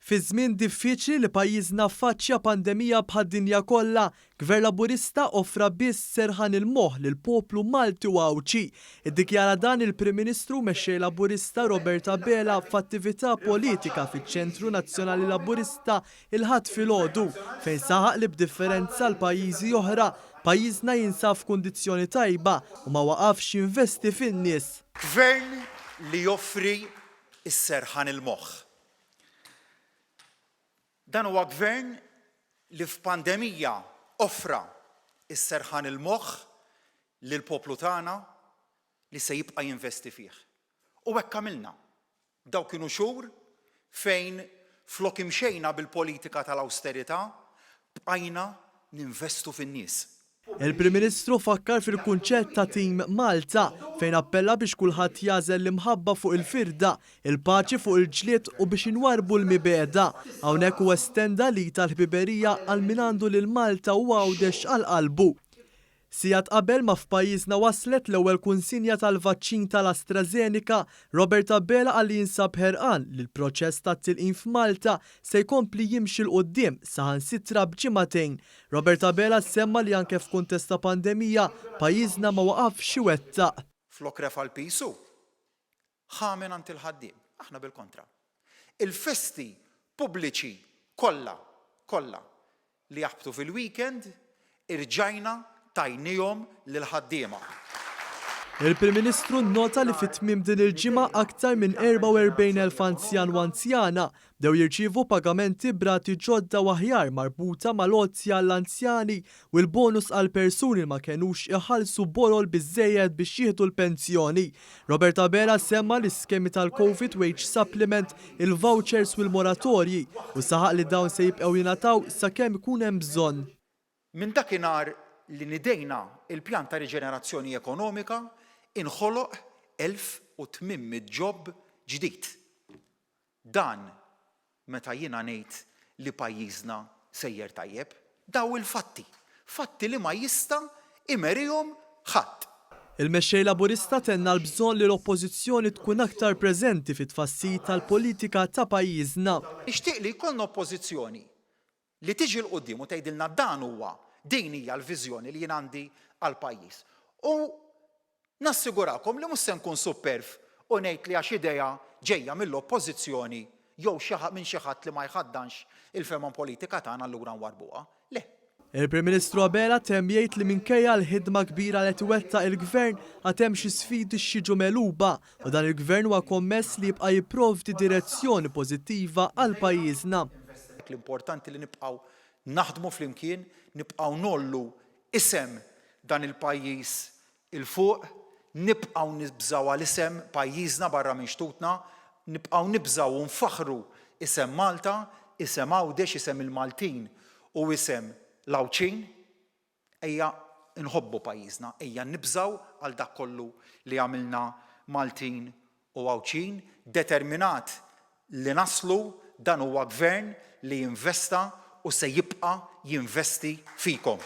Fi żmien diffiċli li pajjiżna affaċċja pandemija bħad-dinja kollha, Gvern Laburista offra biss serħan il-moħħ lill-poplu Malti u Awċi. Iddikjara dan il-Prim Ministru mexxej Laburista Robert Abela f'attività politika fiċ-Ċentru Nazzjonali Laburista il-ħadd filgħodu fejn saħaq li b'differenza l-pajjiżi oħra pajjiżna jinsab f'kundizzjoni tajba u ma waqafx jinvesti fin-nies. Gvern li joffri s-serħan il-moħħ. Dan huwa gvern li f'pandemija offra s-serħan il-moħħ lill-poplu tagħna li se jibqa' jinvesti fih. U hekk għamilna. Daw kienu xhur fejn flok imxejna bil-politika tal-awsterità bqajna ninvestu fin-nies. Il-Prim Ministru fakkar fil-kunċett ta' Tim Malta fejn appella biex kulħadd jażel l-imħabba fuq il-firda, il-paċi fuq il-ġlied u biex inwarbu l-mibeda. Hawnhekk huwa estenda li tal-ħbiberija għal min għandu lil Malta u għawdex għal qalbu. Sigħat qabel ma f'pajjiżna waslet l-ewwel kunsinja tal-vaċċin tal-AstraZeneca, Robert Abela qal li jinsab ħerqan li l-proċess tat-tilqim f'Malta se jkompli jimxi l quddiem saħansitra b'ġimagħtejn. Robert Abela semma li anke f'kuntest ta' pandemija pajjiżna ma waqafx iwettaq. Flok refa l-pisu, ħamen għand il-ħaddiem, aħna bil-kontra. Il-festi pubbliċi kollha li jaħbtu fil-weekend irġajna tajnihom lill-ħaddiema. Il-Prim Ministru nnota li fit-tmiem din il-ġimgħa aktar minn 44,000 anzjan u anzjana bdew jirċievu pagamenti brati ġodda u aħjar marbuta mal-għozzja għall-anzjani u l-bonus għal persuni ma kenux iħallsu borol biżżejjed biex jieħdu l-pensjoni. Robert Abela semma l-iskemi tal-Covid Wage Supplement, il-vouchers u l-moratorji u saħaq li dawn se jibqgħu jingħataw sakemm ikun hemm bżonn. Minn dakinhar li nidejna il-pjan ta' riġenerazzjoni ekonomika inħoloq 1800 ġob ġdid. Dan meta jiena ngħid li pajjiżna sejjer tajjeb, daw il-fatti. Fatti li ma jista' imerihom ħadd. Il-mexxej Laburista tenna l-bżonn li l-Oppożizzjoni tkun aktar preżenti fit-tfassil tal-politika ta' pajjiżna. Nixtieq li jkollna oppożizzjoni li tiġi l-qudiem u tgħidilna dan huwa din hija l-viżjoni li jien għandi għall-pajjiż. U nassigurakom li mhux se nkun superf u ngħid li għax idea ġejja mill-oppożizzjoni jew minn xi ħadd li ma jħaddanx il-fehma politika tagħna allura nwarbuha. Le. Il-Prim Ministru Abela temm jgħid li minkejja l-ħidma kbira li twettaq il-Gvern għad hemm xi sfidi x'jiġu megħluba u dan il-Gvern huwa kommess li jibqa' jipprovdi direzzjoni pożittiva għal pajjiżna. L-importanti li nibqgħu naħdmu flimkien, nibqgħu nollu isem dan il-pajjiż il-fuq, nibqgħu nibżgħu għal isem pajjiżna barra minn xtutna, nibqgħu nibżgħu nfaħru isem Malta, isem Għawdex, isem il-Maltin u isem l-Awċin. Ejja nħobbu pajjiżna, ejja nibżgħu għal dak kollu li għamilna Maltin u Għawċin, determinat li naslu dan huwa gvern li jinvesta u se jibqa' jinvesti fikom.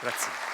Grazzi.